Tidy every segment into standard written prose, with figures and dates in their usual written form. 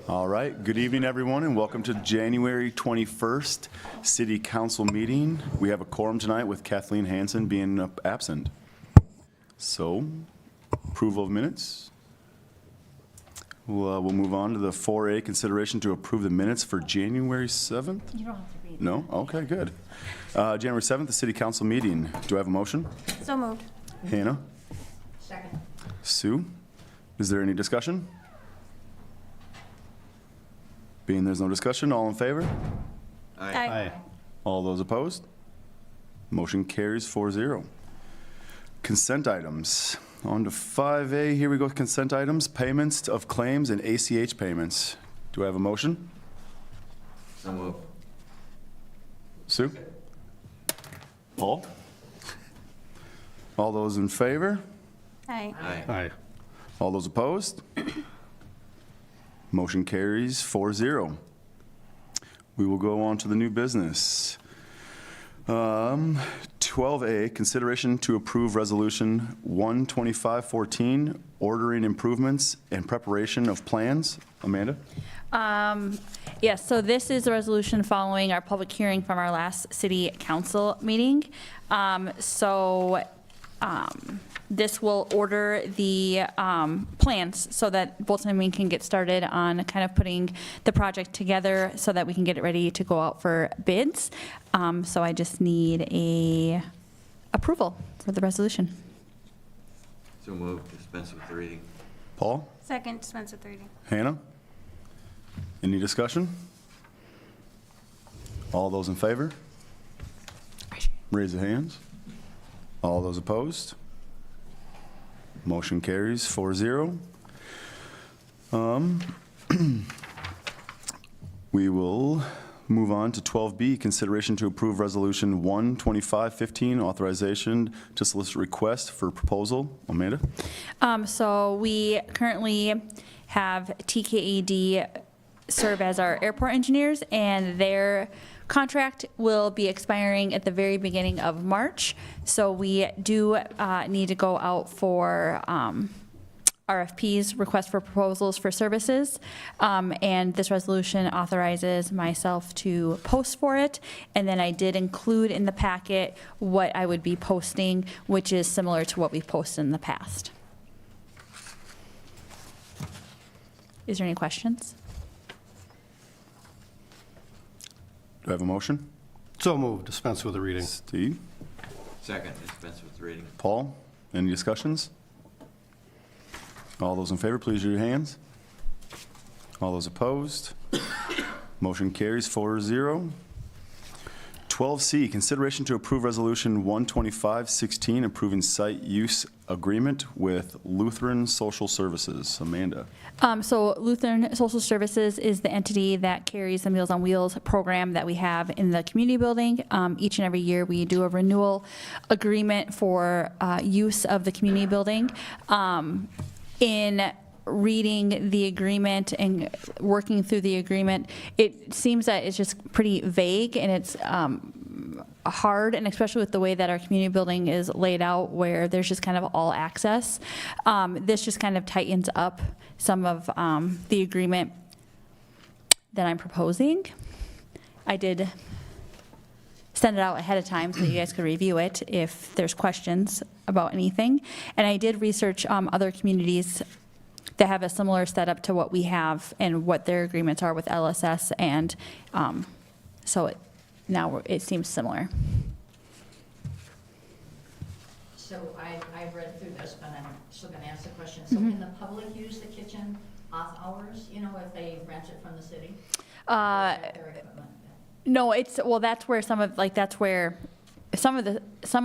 All right, good evening, everyone, and welcome to January 21st City Council meeting. We have a quorum tonight with Kathleen Hansen being absent. So, approval of minutes. We'll move on to the 4A, consideration to approve the minutes for January 7th? You don't have to read it. No? Okay, good. January 7th, the City Council meeting. Do I have a motion? So moved. Hannah? Second. Sue? Is there any discussion? Being there's no discussion, all in favor? Aye. All those opposed? Motion carries 4-0. Consent items. On to 5A, here we go, consent items, payments of claims and ACH payments. Do I have a motion? So moved. Sue? Paul? All those in favor? Aye. Aye. All those opposed? Motion carries 4-0. We will go on to the new business. 12A, consideration to approve resolution 12514, ordering improvements and preparation of plans. Amanda? Yes, so this is a resolution following our public hearing from our last city council meeting. This will order the plans so that Bolton and Wayne can get started on kind of putting the project together so that we can get it ready to go out for bids. So I just need a approval for the resolution. So moved. Dispense with the reading. Paul? Second, dispense with reading. Hannah? Any discussion? All those in favor? Raise your hands. All those opposed? Motion carries 4-0. We will move on to 12B, consideration to approve resolution 12515, authorization to solicit request for proposal. Amanda? So we currently have TKED serve as our airport engineers, and their contract will be expiring at the very beginning of March. So we do need to go out for RFPs, request for proposals for services, and this resolution authorizes myself to post for it. And then I did include in the packet what I would be posting, which is similar to what we've posted in the past. Is there any questions? Do I have a motion? So moved. Dispense with the reading. Steve? Second. Dispense with the reading. Paul? Any discussions? All those in favor, please raise your hands. All those opposed? Motion carries 4-0. 12C, consideration to approve resolution 12516, approving site use agreement with Lutheran Social Services. Amanda? So Lutheran Social Services is the entity that carries the Meals on Wheels program that we have in the community building. Each and every year we do a renewal agreement for use of the community building. In reading the agreement and working through the agreement, it seems that it's just pretty vague, and it's hard, and especially with the way that our community building is laid out, where there's just kind of all access. This just kind of tightens up some of the agreement that I'm proposing. I did send it out ahead of time so that you guys could review it if there's questions about anything. And I did research other communities that have a similar setup to what we have and what their agreements are with LSS, and so now it seems similar. So I've read through this, but I'm still going to ask the question. So can the public use the kitchen off hours, you know, if they rent it from the city? Or is that their equipment? No, that's where some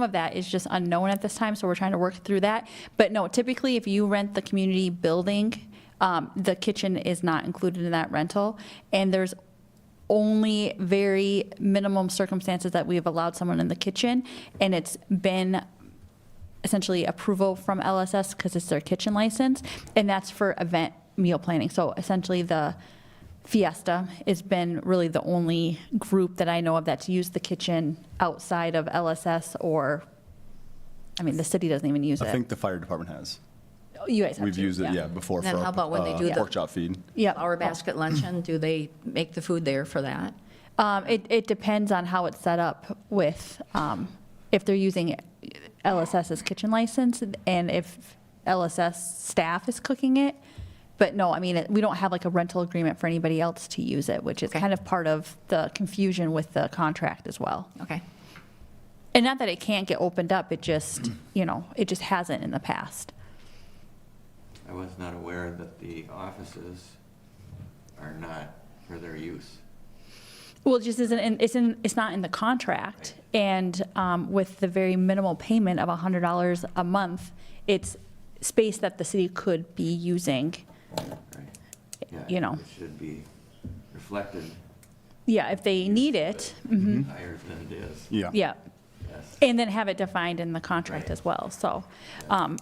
of that is just unknown at this time, so we're trying to work through that. But no, typically if you rent the community building, the kitchen is not included in that rental, and there's only very minimum circumstances that we have allowed someone in the kitchen, and it's been essentially approval from LSS because it's their kitchen license, and that's for event meal planning. So essentially the Fiesta has been really the only group that I know of that's used the kitchen outside of LSS, or, I mean, the city doesn't even use it. I think the fire department has. You guys have We've to, used it, yeah, before Then for how about when they do the- pork chop feed. Yep. Our basket luncheon, do they make the food there for that? It depends on how it's set up with, if they're using LSS's kitchen license and if LSS staff is cooking it. But no, I mean, we don't have like a rental agreement for anybody else to use it, which is Okay. kind of part of the confusion with the contract as well. Okay. And not that it can't get opened up, it just, it just hasn't in the past. I was not aware that the offices are not for their use. Well, it just isn't, it's not in the contract. And with the very minimal payment of $100 a month, it's space that the city could be using. Right. Yeah, You know. It should be reflected Yeah, if they need it. Mhm. higher than it is. Yeah. Yeah. Yes. And then have it defined in the contract as well. So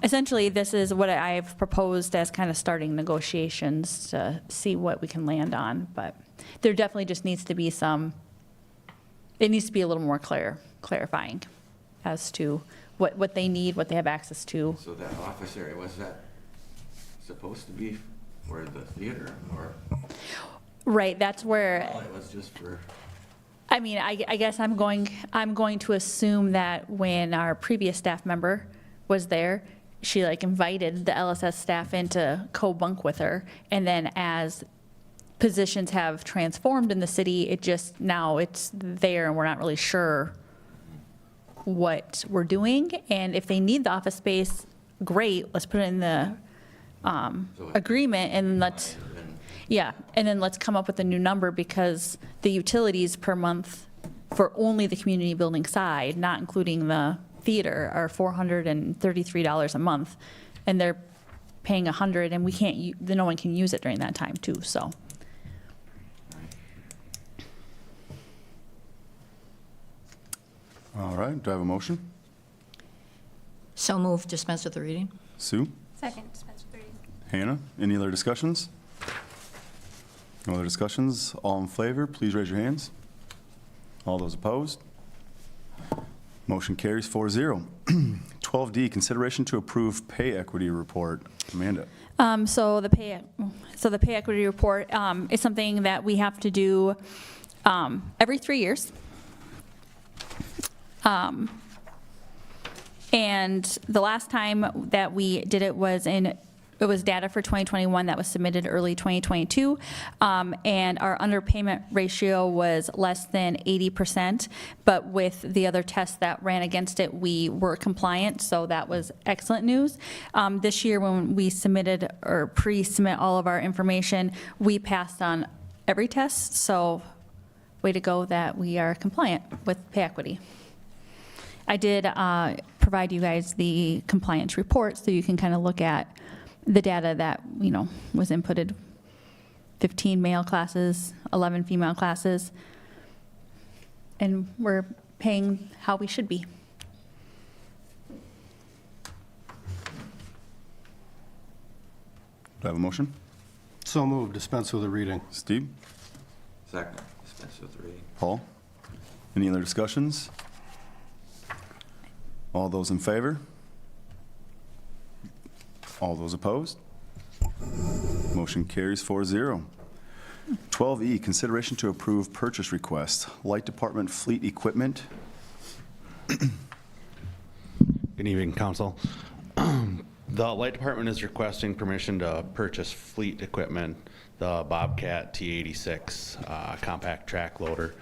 essentially, this is what I've proposed as kind of starting negotiations to see what we can land on. But there definitely just needs to be it needs to be a little more clarifying as to what they need, what they have access to. So that office area, was that supposed to be for the theater or, Right, that's where, well, it was just for, I mean, I guess I'm going to assume that when our previous staff member was there, she like invited the LSS staff in to co-bunk with her. And then as positions have transformed in the city, now it's there and we're not really sure what we're doing. And if they need the office space, great, let's put it in the agreement and let's, and yeah, and then let's come up with a new number because the utilities per month for only the community building side, not including the theater, are $433 a month. And they're paying $100 and we can't, no one can use it during that time too, so. All right, do I have a motion? So moved, dispense with the reading? Sue? Second, dispense with reading. Hannah? Any other discussions? No other discussions? All in favor, please raise your hands. All those opposed? Motion carries 4-0. 12D, consideration to approve pay equity report. Amanda? So the pay equity report is something that we have to do every 3 years. And the last time that we did it was it was data for 2021 that was submitted early 2022. And our underpayment ratio was less than 80%. But with the other tests that ran against it, we were compliant. So that was excellent news. This year, when we submitted or pre-submit all of our information, we passed on every test. So way to go that we are compliant with pay equity. I did provide you guys the compliance report so you can kind of look at the data that, was inputted. 15 male classes, 11 female classes. And we're paying how we should be. Do I have a motion? So moved, dispense with the reading. Steve? second, dispense with the reading. Paul? Any other discussions? All those in favor? All those opposed? Motion carries 4-0. 12E, consideration to approve purchase request, Light Department fleet equipment. Good evening, council. The Light Department is requesting permission to purchase fleet equipment, the Bobcat T86 compact track loader.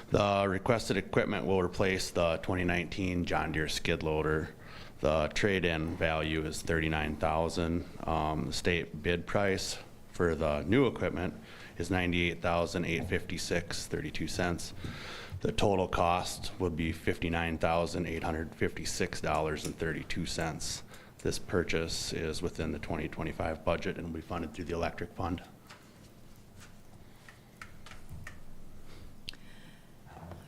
The requested equipment will replace the 2019 John Deere skid loader. The trade-in value is $39,000. The state bid price for the new equipment is $98,856.32. The total cost would be $59,856.32. This purchase is within the 2025 budget and will be funded through the electric fund.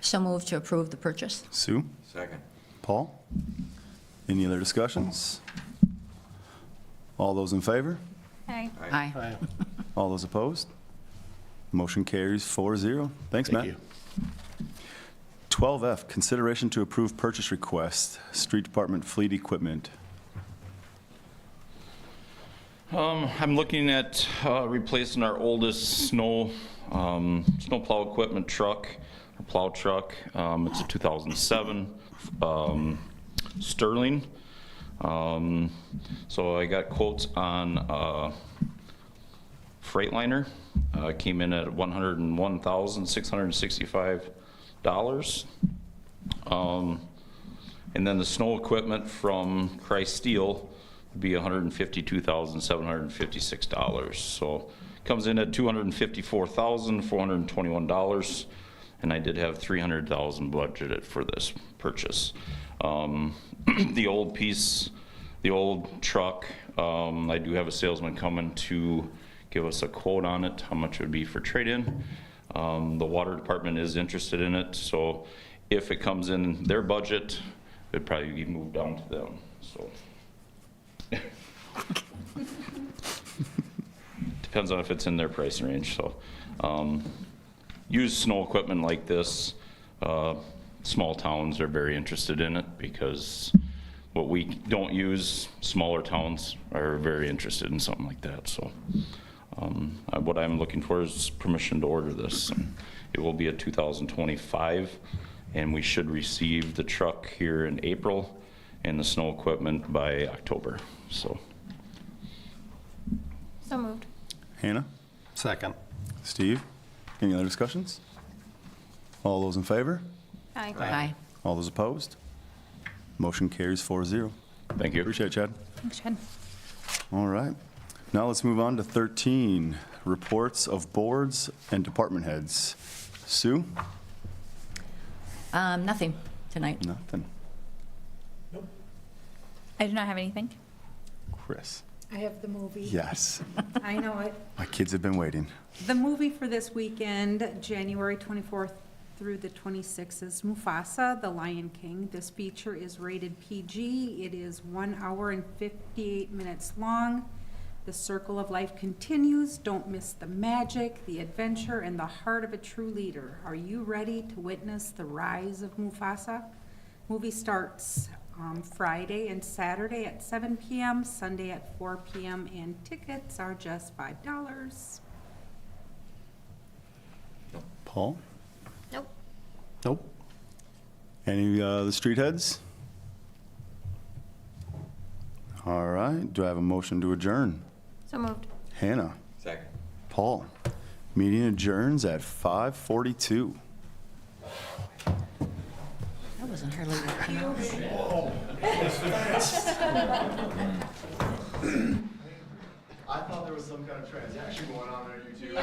So moved to approve the purchase? Sue? Second. Paul? Any other discussions? All those in favor? Aye. Aye. Aye. All those opposed? Motion carries 4-0. Thanks, Matt. Thank you. 12F, consideration to approve purchase request, Street Department fleet equipment. I'm looking at replacing our oldest snow plow equipment truck, a plow truck. It's a 2007 Sterling. So I got quotes on Freightliner. Came in at $101,665. And then the snow equipment from Christ Steel would be $152,756. So comes in at $254,421, and I did have $300,000 budgeted for this purchase. The old piece, the old truck, I do have a salesman coming to give us a quote on it, how much it would be for trade-in. The water department is interested in it, so if it comes in their budget, it'd probably be moved down to them, so. Depends on if it's in their price range, so. Used snow equipment like this, small towns are very interested in it because what we don't use, smaller towns are very interested in something like that, so. What I'm looking for is permission to order this. And it will be a 2025, and we should receive the truck here in April and the snow equipment by October, so. So moved. Hannah? Second. Steve? Any other discussions? All those in favor? Aye. Aye. All those opposed? Motion carries 4-0. Thank you. Appreciate it, Chad. Thanks, Chad. All right. Now let's move on to 13, reports of boards and department heads. Sue? Nothing tonight. Nothing. I do not have anything. Chris? I have the movie. Yes. I know it. My kids have been waiting. The movie for this weekend, January 24th through the 26th, is Mufasa, The Lion King. This feature is rated PG. It is 1 hour and 58 minutes long. The circle of life continues. Don't miss the magic, the adventure, and the heart of a true leader. Are you ready to witness the rise of Mufasa? Movie starts Friday and Saturday at 7 p.m., Sunday at 4 p.m., and tickets are just $5. Paul? Nope. Nope. Any the street heads? All right. Do I have a motion to adjourn? So moved. Hannah? Second. Paul? Meeting adjourns at 5:42. That wasn't hardly. I thought there was some kind of transaction going on there, you two.